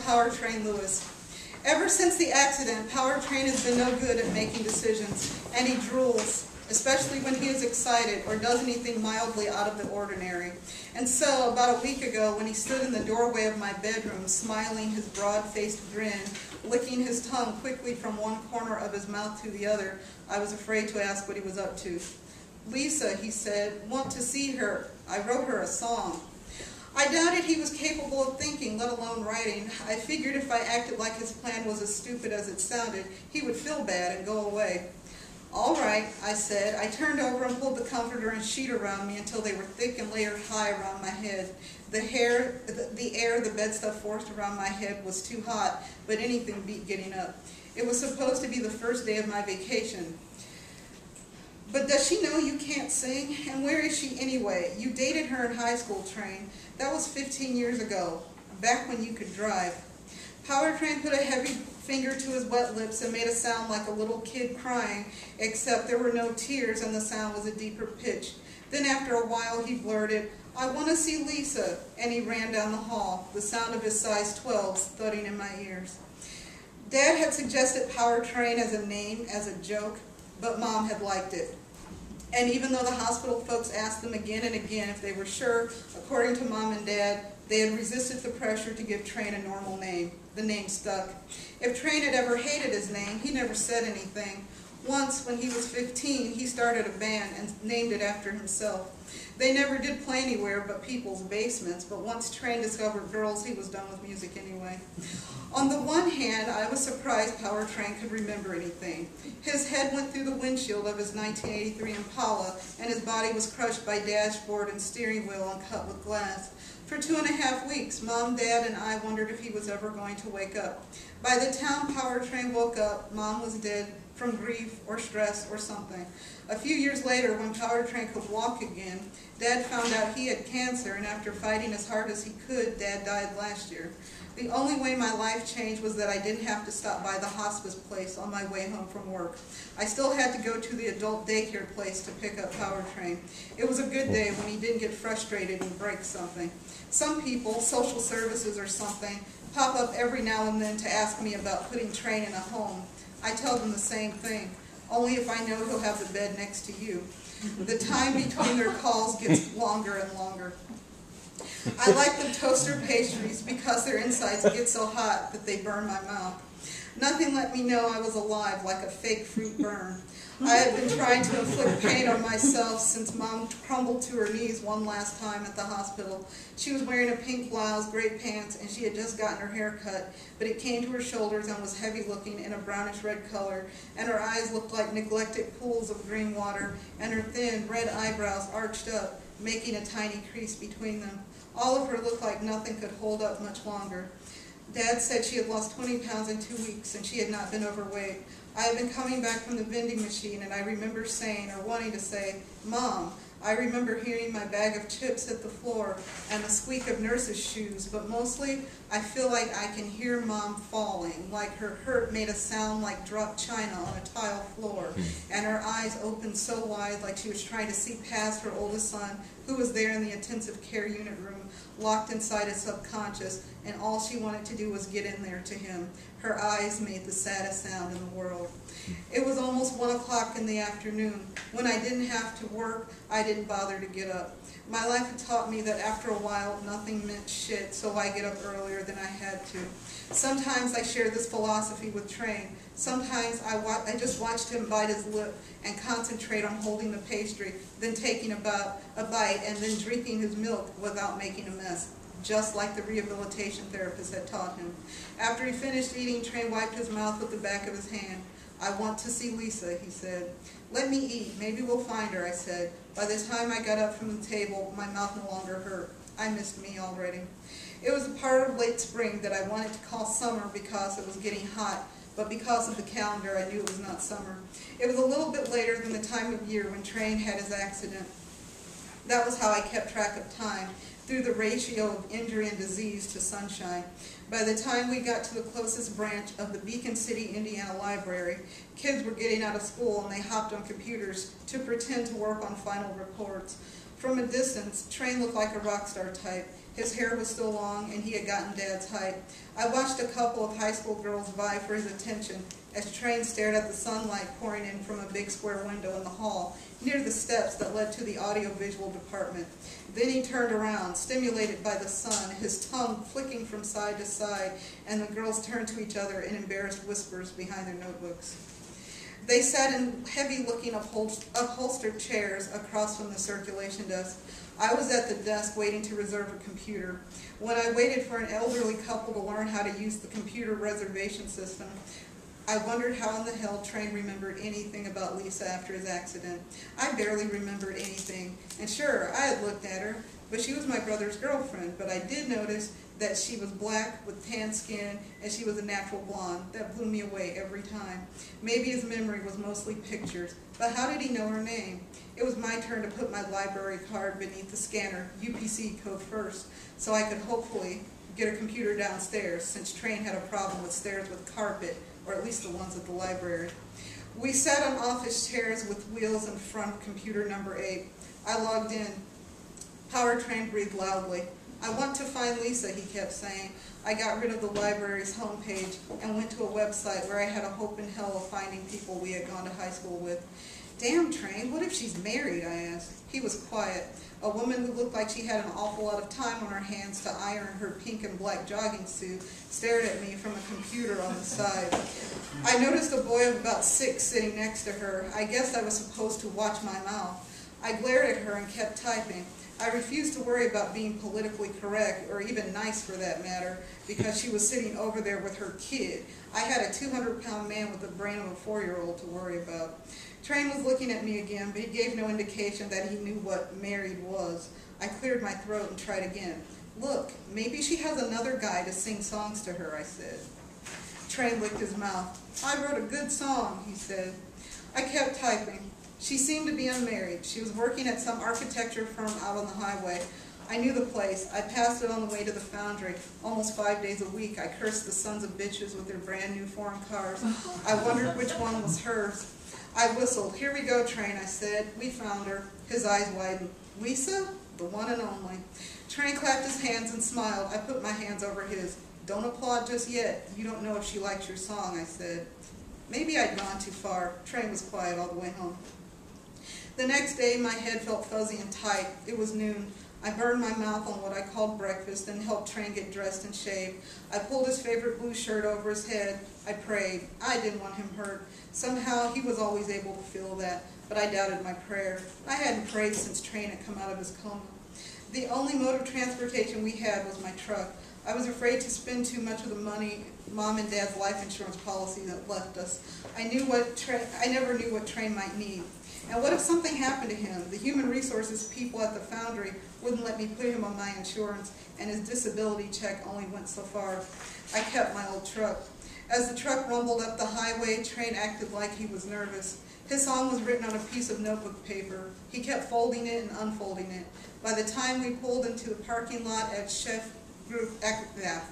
Powertrain Lewis. Ever since the accident, Powertrain has been no good at making decisions, and he drools, especially when he is excited or does anything mildly out of the ordinary. And so, about a week ago, when he stood in the doorway of my bedroom, smiling his broad-faced grin, licking his tongue quickly from one corner of his mouth to the other, I was afraid to ask what he was up to. "Lisa," he said, "want to see her. I wrote her a song." I doubted he was capable of thinking, let alone writing. I figured if I acted like his plan was as stupid as it sounded, he would feel bad and go away. "All right," I said. I turned over and pulled the comforter and sheet around me until they were thick and layered high around my head. The air the bed stuff forced around my head was too hot, but anything beat getting up. It was supposed to be the first day of my vacation. "But does she know you can't sing? And where is she anyway? You dated her in high school, Train. That was 15 years ago, back when you could drive." Powertrain put a heavy finger to his wet lips and made a sound like a little kid crying, except there were no tears and the sound was a deeper pitch. Then after a while he blurted, "I want to see Lisa," and he ran down the hall, the sound of his size 12s thudding in my ears. Dad had suggested Powertrain as a name, as a joke, but Mom had liked it. And even though the hospital folks asked them again and again if they were sure, according to Mom and Dad, they had resisted the pressure to give Train a normal name. The name stuck. If Train had ever hated his name, he never said anything. Once, when he was 15, he started a band and named it after himself. They never did play anywhere but people's basements, but once Train discovered girls, he was done with music anyway. On the one hand, I was surprised Powertrain could remember anything. His head went through the windshield of his 1983 Impala, and his body was crushed by dashboard and steering wheel and cut with glass. For 2.5 weeks, Mom, Dad, and I wondered if he was ever going to wake up. By the time Powertrain woke up, Mom was dead from grief or stress or something. A few years later, when Powertrain could walk again, Dad found out he had cancer, and after fighting as hard as he could, Dad died last year. The only way my life changed was that I didn't have to stop by the hospice place on my way home from work. I still had to go to the adult daycare place to pick up Powertrain. It was a good day when he didn't get frustrated and break something. Some people, social services or something, pop up every now and then to ask me about putting Train in a home. I tell them the same thing, only if I know he'll have the bed next to you. The time between their calls gets longer and longer. I like the toaster pastries because their insides get so hot that they burn my mouth. Nothing let me know I was alive like a fake fruit burn. I had been trying to inflict pain on myself since Mom crumbled to her knees one last time at the hospital. She was wearing a pink blouse, gray pants, and she had just gotten her hair cut, but it came to her shoulders and was heavy looking in a brownish red color, and her eyes looked like neglected pools of green water, and her thin red eyebrows arched up, making a tiny crease between them. All of her looked like nothing could hold up much longer. Dad said she had lost 20 pounds in 2 weeks and she had not been overweight. I had been coming back from the vending machine and I remember saying, or wanting to say, "Mom." I remember hearing my bag of chips hit the floor and the squeak of nurses' shoes, but mostly I feel like I can hear Mom falling, like her hurt made a sound like dropped china on a tile floor, and her eyes opened so wide like she was trying to see past her oldest son, who was there in the intensive care unit room, locked inside his subconscious, and all she wanted to do was get in there to him. Her eyes made the saddest sound in the world. It was almost 1 o'clock in the afternoon. When I didn't have to work, I didn't bother to get up. My life had taught me that after a while, nothing meant shit, so I get up earlier than I had to. Sometimes I share this philosophy with Train. Sometimes I just watched him bite his lip and concentrate on holding the pastry, then taking a bite, and then drinking his milk without making a mess, just like the rehabilitation therapist had taught him. After he finished eating, Train wiped his mouth with the back of his hand. "I want to see Lisa," he said. "Let me eat. Maybe we'll find her," I said. By the time I got up from the table, my mouth no longer hurt. I missed me already. It was a part of late spring that I wanted to call summer because it was getting hot, but because of the calendar, I knew it was not summer. It was a little bit later than the time of year when Train had his accident. That was how I kept track of time, through the ratio of injury and disease to sunshine. By the time we got to the closest branch of the Beacon City, Indiana library, kids were getting out of school and they hopped on computers to pretend to work on final reports. From a distance, Train looked like a rock star type. His hair was still long, and he had gotten Dad's height. I watched a couple of high school girls vie for his attention as Train stared at the sunlight pouring in from a big square window in the hall near the steps that led to the audiovisual department. Then he turned around, stimulated by the sun, his tongue flicking from side to side, and the girls turned to each other in embarrassed whispers behind their notebooks. They sat in heavy-looking upholstered chairs across from the circulation desk. I was at the desk waiting to reserve a computer. When I waited for an elderly couple to learn how to use the computer reservation system, I wondered how in the hell Train remembered anything about Lisa after his accident. I barely remembered anything, and sure, I had looked at her, but she was my brother's girlfriend. But I did notice that she was black with tan skin, and she was a natural blonde. That blew me away every time. Maybe his memory was mostly pictures, but how did he know her name? It was my turn to put my library card beneath the scanner, UPC code first, so I could hopefully get a computer downstairs, since Train had a problem with stairs with carpet, or at least the ones at the library. We sat on office chairs with wheels in front of computer number 8. I logged in. Powertrain breathed loudly. I want to find Lisa, he kept saying. I got rid of the library's homepage and went to a website where I had a hope in hell of finding people we had gone to high school with. Damn, Train, what if she's married, I asked. He was quiet. A woman who looked like she had an awful lot of time on her hands to iron her pink and black jogging suit stared at me from a computer on the side. I noticed a boy of about 6 sitting next to her. I guessed I was supposed to watch my mouth. I glared at her and kept typing. I refused to worry about being politically correct, or even nice for that matter, because she was sitting over there with her kid. I had a 200-pound man with the brain of a 4-year-old to worry about. Train was looking at me again, but he gave no indication that he knew what married was. I cleared my throat and tried again. Look, maybe she has another guy to sing songs to her, I said. Train licked his mouth. I wrote a good song, he said. I kept typing. She seemed to be unmarried. She was working at some architecture firm out on the highway. I knew the place. I passed it on the way to the foundry. Almost 5 days a week, I cursed the sons of bitches with their brand new foreign cars. I wondered which one was hers. I whistled. Here we go, Train, I said. We found her. His eyes widened. Lisa? The one and only. Train clapped his hands and smiled. I put my hands over his. Don't applaud just yet. You don't know if she likes your song, I said. Maybe I'd gone too far. Train was quiet all the way home. The next day, my head felt fuzzy and tight. It was noon. I burned my mouth on what I called breakfast and helped Train get dressed and shaved. I pulled his favorite blue shirt over his head. I prayed. I didn't want him hurt. Somehow, he was always able to feel that, but I doubted my prayer. I hadn't prayed since Train had come out of his coma. The only mode of transportation we had was my truck. I was afraid to spend too much of the money Mom and Dad's life insurance policy that left us. I never knew what Train might need. And what if something happened to him? The human resources people at the foundry wouldn't let me put him on my insurance, and his disability check only went so far. I kept my old truck. As the truck rumbled up the highway, Train acted like he was nervous. His song was written on a piece of notebook paper. He kept folding it and unfolding it. By the time we pulled into the parking lot at Chef Group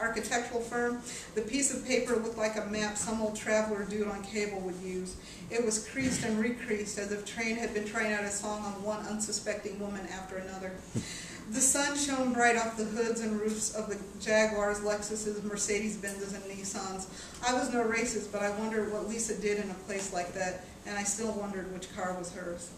architectural firm, the piece of paper looked like a map some old traveler dude on cable would use. It was creased and recreased as if Train had been trying out a song on one unsuspecting woman after another. The sun shone bright off the hoods and roofs of the Jaguars, Lexuses, Mercedes-Benzes, and Nissans. I was no racist, but I wondered what Lisa did in a place like that, and I still wondered which car was hers.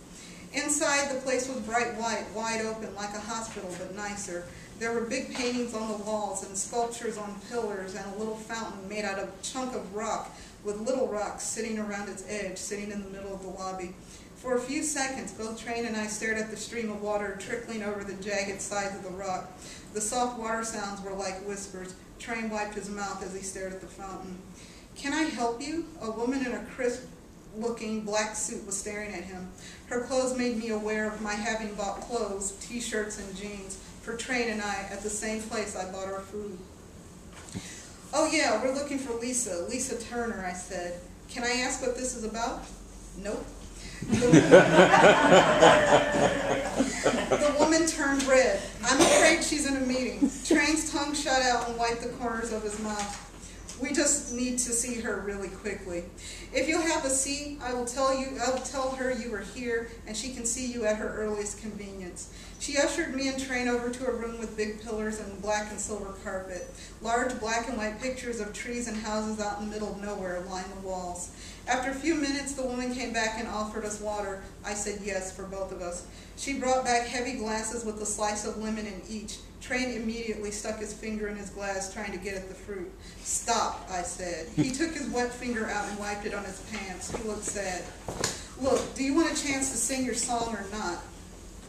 Inside, the place was bright white, wide open, like a hospital, but nicer. There were big paintings on the walls and sculptures on pillars and a little fountain made out of a chunk of rock with little rocks sitting around its edge, sitting in the middle of the lobby. For a few seconds, both Train and I stared at the stream of water trickling over the jagged sides of the rock. The soft water sounds were like whispers. Train wiped his mouth as he stared at the fountain. "Can I help you?" A woman in a crisp-looking black suit was staring at him. Her clothes made me aware of my having bought clothes, t-shirts and jeans, for Train and I at the same place I bought our food. "Oh yeah, we're looking for Lisa Turner," I said. "Can I ask what this is about?" "Nope." The woman turned red. "I'm afraid she's in a meeting." Train's tongue shut out and wiped the corners of his mouth. We just need to see her really quickly. If you'll have a seat, I'll tell her you are here, and she can see you at her earliest convenience. She ushered me and Train over to a room with big pillars and black and silver carpet. Large black and white pictures of trees and houses out in the middle of nowhere line the walls. After a few minutes, the woman came back and offered us water. I said yes for both of us. She brought back heavy glasses with a slice of lemon in each. Train immediately stuck his finger in his glass, trying to get at the fruit. Stop, I said. He took his wet finger out and wiped it on his pants. He looked sad. Look, do you want a chance to sing your song or not?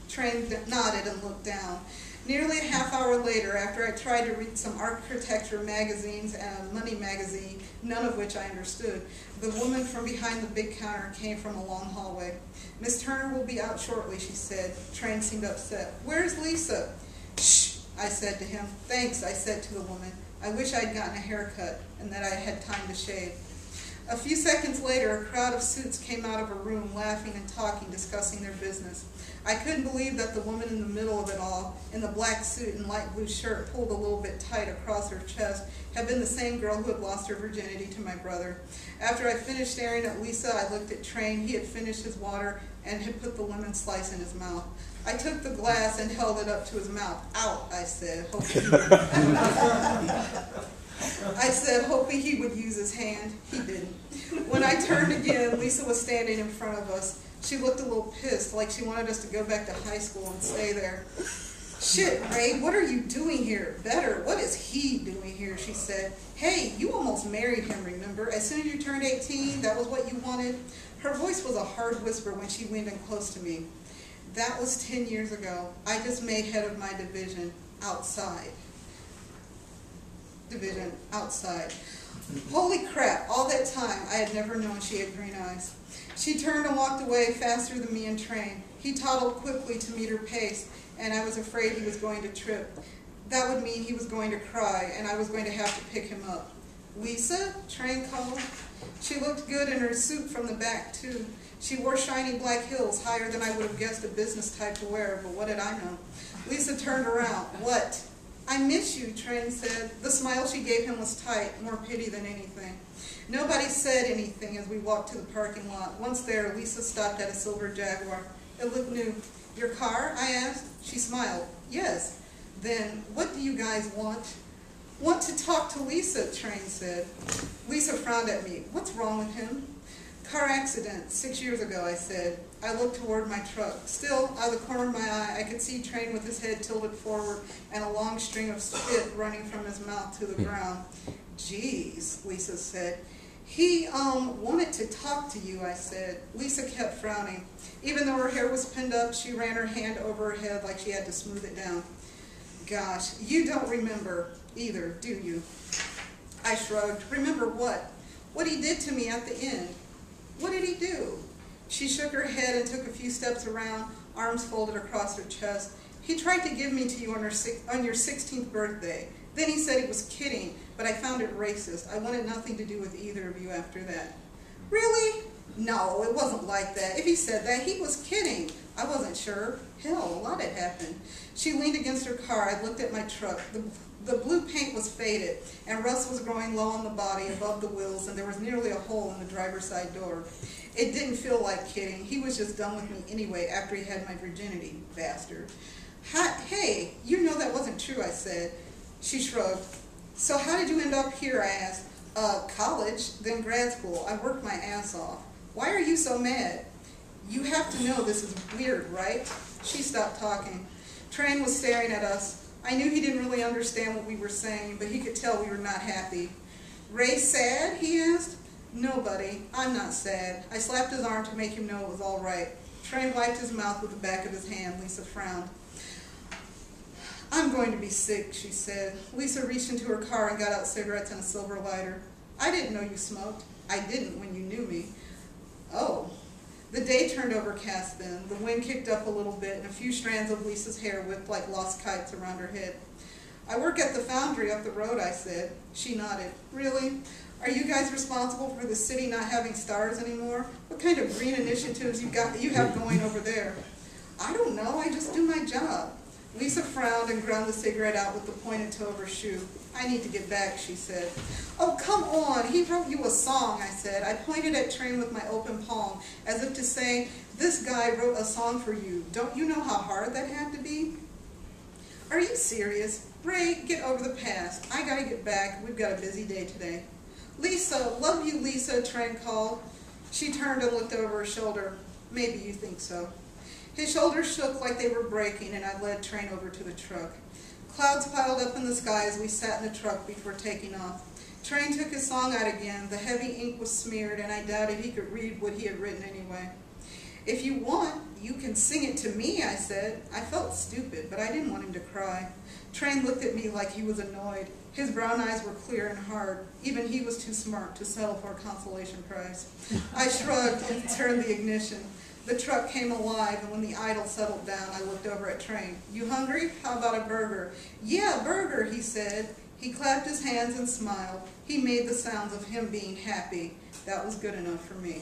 Train nodded and looked down. Nearly a half hour later, after I tried to read some architecture magazines and a money magazine, none of which I understood, the woman from behind the big counter came from a long hallway. Miss Turner will be out shortly, she said. Train seemed upset. Where's Lisa? Shh, I said to him. Thanks, I said to the woman. I wish I'd gotten a haircut and that I had time to shave. A few seconds later, a crowd of suits came out of a room, laughing and talking, discussing their business. I couldn't believe that the woman in the middle of it all, in the black suit and light blue shirt pulled a little bit tight across her chest, had been the same girl who had lost her virginity to my brother. After I finished staring at Lisa, I looked at Train. He had finished his water and had put the lemon slice in his mouth. I took the glass and held it up to his mouth. Out, I said, hoping he would use his hand. He didn't. When I turned again, Lisa was standing in front of us. She looked a little pissed, like she wanted us to go back to high school and stay there. Shit, Ray, what are you doing here? Better, what is he doing here, she said. Hey, you almost married him, remember? As soon as you turned 18, that was what you wanted? Her voice was a hard whisper when she leaned in close to me. That was 10 years ago. I just made head of my division outside. Holy crap, all that time I had never known she had green eyes. She turned and walked away faster than me and Train. He toddled quickly to meet her pace, and I was afraid he was going to trip. That would mean he was going to cry, and I was going to have to pick him up. Lisa? Train called. She looked good in her suit from the back, too. She wore shiny black heels, higher than I would have guessed a business type to wear, but what did I know? Lisa turned around. What? I miss you, Train said. The smile she gave him was tight, more pity than anything. Nobody said anything as we walked to the parking lot. Once there, Lisa stopped at a silver Jaguar. It looked new. Your car? I asked. She smiled. Yes. Then, what do you guys want? Want to talk to Lisa, Train said. Lisa frowned at me. What's wrong with him? Car accident, 6 years ago, I said. I looked toward my truck. Still, out of the corner of my eye, I could see Train with his head tilted forward and a long string of spit running from his mouth to the ground. Geez, Lisa said. He, wanted to talk to you, I said. Lisa kept frowning. Even though her hair was pinned up, she ran her hand over her head like she had to smooth it down. Gosh, you don't remember either, do you? I shrugged. Remember what? What he did to me at the end. What did he do? She shook her head and took a few steps around, arms folded across her chest. He tried to give me to you on your 16th birthday. Then he said he was kidding, but I found it racist. I wanted nothing to do with either of you after that. Really? No, it wasn't like that. If he said that, he was kidding. I wasn't sure. Hell, a lot had happened. She leaned against her car. I looked at my truck. The blue paint was faded, and rust was growing low on the body above the wheels, and there was nearly a hole in the driver's side door. It didn't feel like kidding. He was just done with me anyway after he had my virginity, bastard. Hey, you know that wasn't true, I said. She shrugged. So how did you end up here, I asked. College, then grad school. I worked my ass off. Why are you so mad? You have to know this is weird, right? She stopped talking. Train was staring at us. I knew he didn't really understand what we were saying, but he could tell we were not happy. Ray sad? He asked. No, buddy, I'm not sad. I slapped his arm to make him know it was all right. Train wiped his mouth with the back of his hand. Lisa frowned. I'm going to be sick, she said. Lisa reached into her car and got out cigarettes and a silver lighter. I didn't know you smoked. I didn't when you knew me. Oh. The day turned overcast then. The wind kicked up a little bit, and a few strands of Lisa's hair whipped like lost kites around her head. I work at the foundry up the road, I said. She nodded. Really? Are you guys responsible for the city not having stars anymore? What kind of green initiatives you have going over there? I don't know. I just do my job. Lisa frowned and ground the cigarette out with the pointed toe of her shoe. I need to get back, she said. Oh, come on, he wrote you a song, I said. I pointed at Train with my open palm, as if to say, this guy wrote a song for you. Don't you know how hard that had to be? Are you serious? Ray, get over the past. I gotta get back. We've got a busy day today. Lisa, love you, Lisa, Train called. She turned and looked over her shoulder. Maybe you think so. His shoulders shook like they were breaking, and I led Train over to the truck. Clouds piled up in the sky as we sat in the truck before taking off. Train took his song out again. The heavy ink was smeared, and I doubted he could read what he had written anyway. If you want, you can sing it to me, I said. I felt stupid, but I didn't want him to cry. Train looked at me like he was annoyed. His brown eyes were clear and hard. Even he was too smart to settle for a consolation prize. I shrugged and turned the ignition. The truck came alive, and when the idle settled down, I looked over at Train. You hungry? How about a burger? Yeah, burger, he said. He clapped his hands and smiled. He made the sounds of him being happy. That was good enough for me.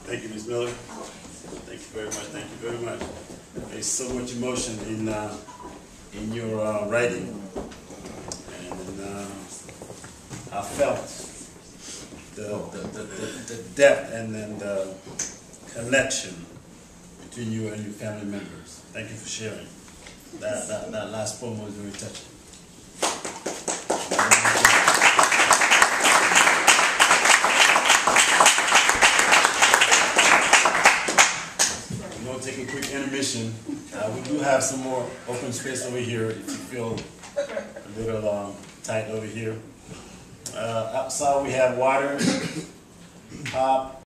Thank you, Ms. Miller. Thank you very much. Thank you very much. There's so much emotion in your writing, and I felt the depth and then the connection between you and your family members. Thank you for sharing. That last poem was very touching. Take a quick intermission. We do have some more open space over here if you feel a little tight over here. Outside we have water, pop,